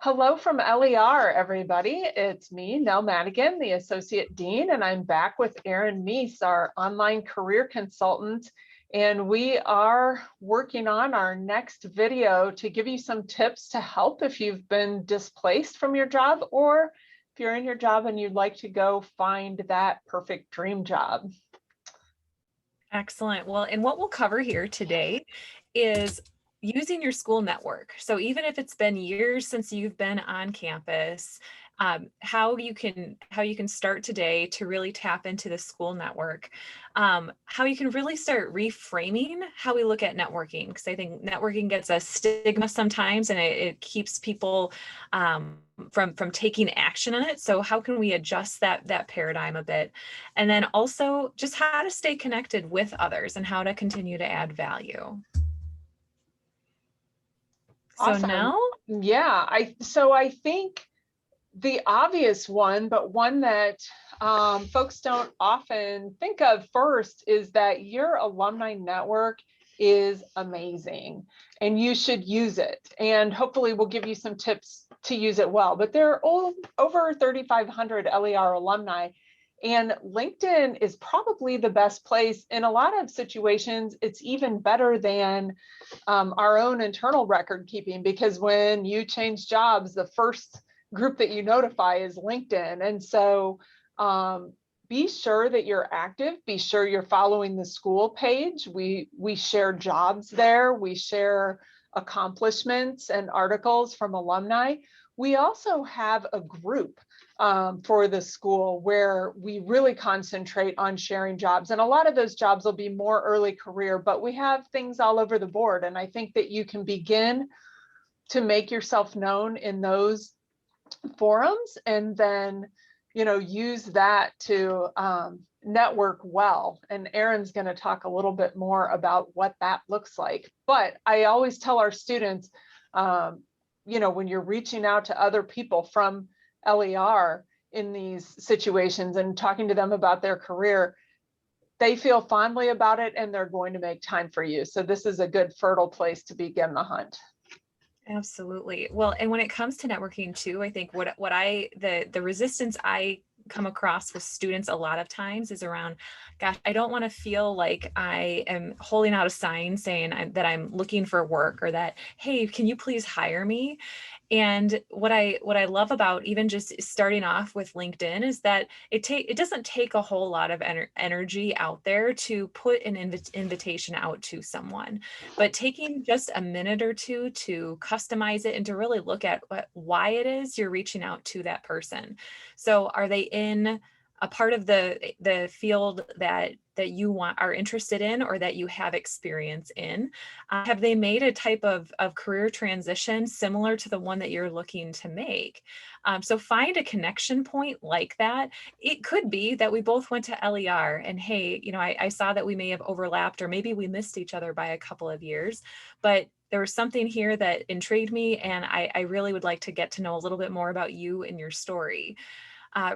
Hello from LER, everybody. It's me, Nell Madigan, the Associate Dean, and I'm back with Erin Mies, our online career consultant. And we are working on our next video to give you some tips to help if you've been displaced from your job, or if you're in your job and you'd like to go find that perfect dream job. Excellent. Well, and what we'll cover here today is using your school network. So even if it's been years since you've been on campus, how you can start today to really tap into the school network, how you can really start reframing how we look at networking, because I think networking gets a stigma sometimes, and it keeps people from taking action on it. So how can we adjust that paradigm a bit? And then also just how to stay connected with others and how to continue to add value. Awesome. So now, yeah, I think the obvious one, but one that folks don't often think of first, is that your alumni network is amazing and you should use it. And hopefully we'll give you some tips to use it well. But there are over 3,500 LER alumni, and LinkedIn is probably the best place. In a lot of situations, it's even better than our own internal record keeping, because when you change jobs, the first group that you notify is LinkedIn. And so be sure that you're active, be sure you're following the school page. We share jobs there, we share accomplishments and articles from alumni. We also have a group for the school where we really concentrate on sharing jobs. And a lot of those jobs will be more early career, but we have things all over the board. And I think that you can begin to make yourself known in those forums, and then use that to network well. And Erin's going to talk a little bit more about what that looks like. But I always tell our students, when you're reaching out to other people from LER in these situations and talking to them about their career, they feel fondly about it and they're going to make time for you. So this is a good fertile place to begin the hunt. absolutely. Well, and when it comes to networking too, I think the resistance I come across with students a lot of times is around, gosh, I don't want to feel like I am holding out a sign saying that I'm looking for work, or that, hey, can you please hire me? And what I love about even just starting off with LinkedIn is that it doesn't take a whole lot of energy out there to put an invitation out to someone, but taking just a minute or two to customize it and to really look at why it is you're reaching out to that person. So are they in a part of the field that you are interested in, or that you have experience in? Have they made a type of career transition similar to the one that you're looking to make? So find a connection point like that. It could be that we both went to LER and, hey, I saw that we may have overlapped, or maybe we missed each other by a couple of years, but there was something here that intrigued me, and I really would like to get to know a little bit more about you and your story.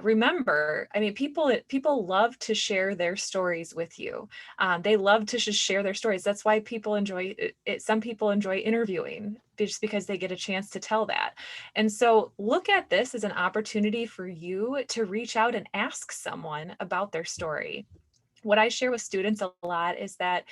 Remember, I mean, people love to share their stories with you. They love to just share their stories. That's why people enjoy it. Some people enjoy interviewing, just because they get a chance to tell that. And so look at this as an opportunity for you to reach out and ask someone about their story. What I share with students a lot is that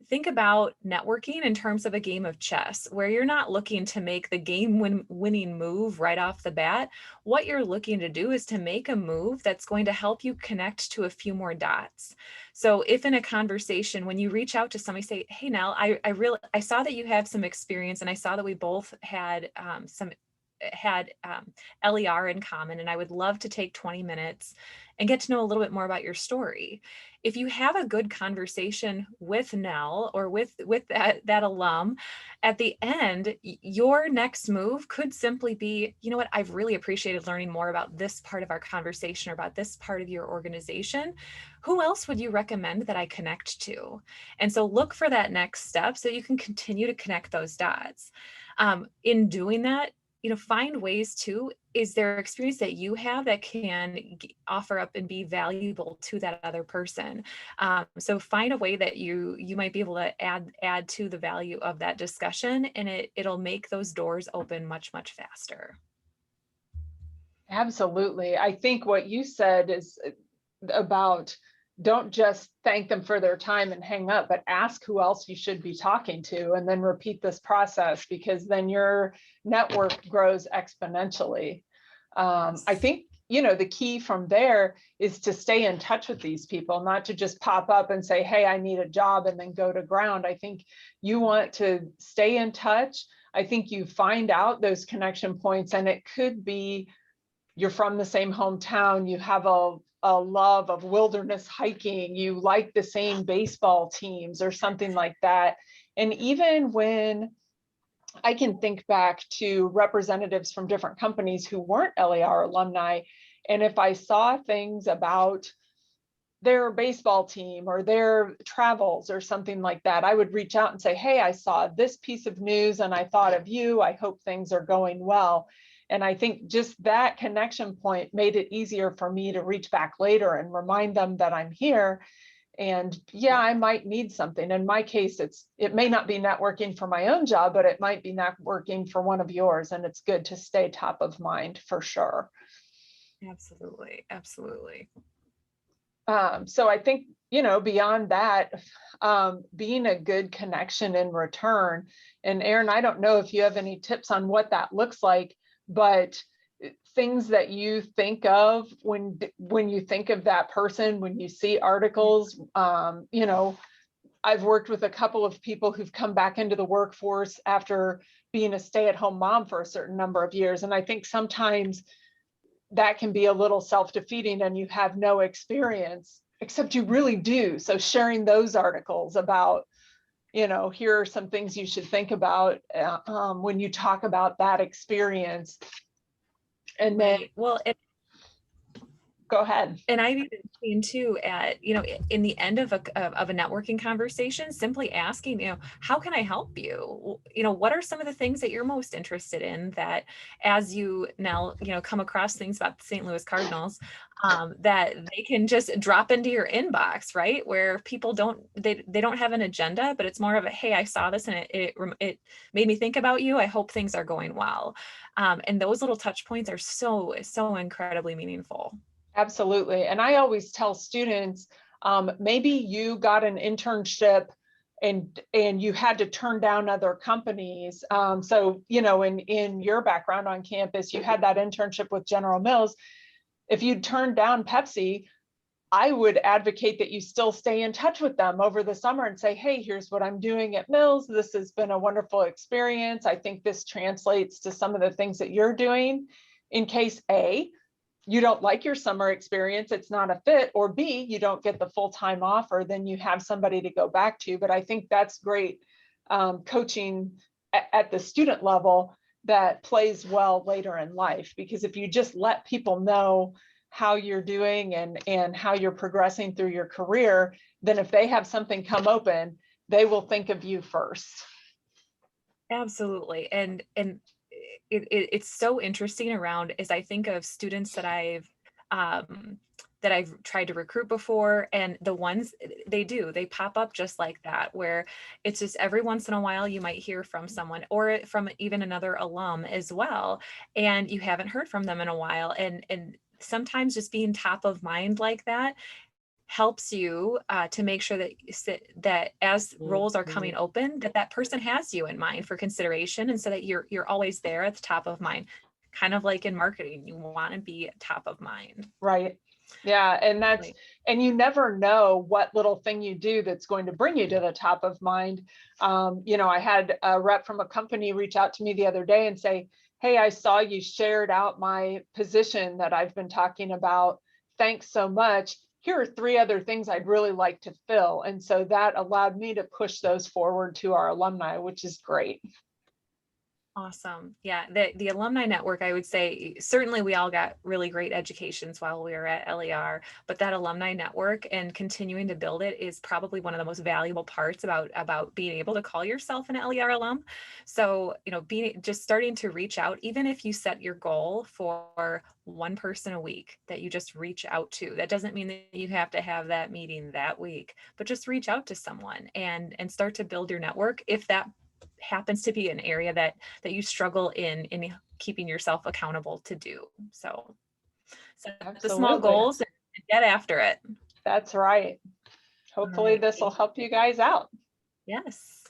think about networking in terms of a game of chess, where you're not looking to make the game-winning move right off the bat. What you're looking to do is to make a move that's going to help you connect to a few more dots. So if in a conversation, when you reach out to somebody, say, hey, Nell, I saw that you have some experience, and I saw that we both had LER in common, and I would love to take 20 minutes and get to know a little bit more about your story. If you have a good conversation with Nell or with that alum, at the end, your next move could simply be, you know what, I've really appreciated learning more about this part of our conversation, or about this part of your organization. Who else would you recommend that I connect to? And so look for that next step so you can continue to connect those dots. In doing that, find ways to, is there experience that you have that can offer up and be valuable to that other person? So find a way that you might be able to add to the value of that discussion, and it'll make those doors open much, much faster. Absolutely. I think what you said is about don't just thank them for their time and hang up, but ask who else you should be talking to, and then repeat this process, because then your network grows exponentially. I think, the key from there is to stay in touch with these people, not to just pop up and say, hey, I need a job, and then go to ground. I think you want to stay in touch. I think you find out those connection points, and it could be you're from the same hometown, you have a love of wilderness hiking, you like the same baseball teams or something like that. And even when I can think back to representatives from different companies who weren't LER alumni, and if I saw things about their baseball team or their travels or something like that, I would reach out and say, hey, I saw this piece of news and I thought of you. I hope things are going well. And I think just that connection point made it easier for me to reach back later and remind them that I'm here. And yeah, I might need something. In my case, it may not be networking for my own job, but it might be networking for one of yours. And it's good to stay top of mind for sure. Absolutely. Absolutely. So I think, beyond that, being a good connection in return. And Erin, I don't know if you have any tips on what that looks like, but things that you think of when you think of that person, when you see articles. I've worked with a couple of people who've come back into the workforce after being a stay-at-home mom for a certain number of years. And I think sometimes that can be a little self-defeating and you have no experience, except you really do. So sharing those articles about, here are some things you should think about when you talk about that experience. And then, well, go ahead. And I've even seen too at, in the end of a networking conversation, simply asking, how can I help you? What are some of the things that you're most interested in that as you now, come across things about the St. Louis Cardinals, that they can just drop into your inbox, right? Where people they don't have an agenda, but it's more of a, hey, I saw this and it made me think about you. I hope things are going well. And those little touch points are so incredibly meaningful. Absolutely. And I always tell students, maybe you got an internship and you had to turn down other companies. So, in your background on campus, you had that internship with General Mills. If you turned down Pepsi, I would advocate that you still stay in touch with them over the summer and say, hey, here's what I'm doing at Mills. This has been a wonderful experience. I think this translates to some of the things that you're doing. In case A, you don't like your summer experience, it's not a fit, or B, you don't get the full-time offer, then you have somebody to go back to. But I think that's great coaching at the student level that plays well later in life, because if you just let people know how you're doing and how you're progressing through your career, then if they have something come open, they will think of you first. Absolutely. And it's so interesting around as I think of students that I've tried to recruit before, and the ones they pop up just like that, where it's just every once in a while you might hear from someone or from even another alum as well, and you haven't heard from them in a while. And sometimes just being top of mind like that helps you to make sure that as roles are coming open, that person has you in mind for consideration, and so that you're always there at the top of mind. Kind of like in marketing, you want to be top of mind. Right. Yeah. And you never know what little thing you do that's going to bring you to the top of mind. I had a rep from a company reach out to me the other day and say, hey, I saw you shared out my position that I've been talking about. Thanks so much. Here are 3 other things I'd really like to fill. And so that allowed me to push those forward to our alumni, which is great. Awesome. Yeah, the alumni network, I would say, certainly we all got really great educations while we were at LER, but that alumni network and continuing to build it is probably one of the most valuable parts about being able to call yourself an LER alum. So, just starting to reach out, even if you set your goal for one person a week that you just reach out to. That doesn't mean that you have to have that meeting that week, but just reach out to someone and start to build your network if that happens to be an area that you struggle in keeping yourself accountable to do. So Set the Absolutely. small goals and get after it. That's right. Hopefully right. this will help you guys out. Yes.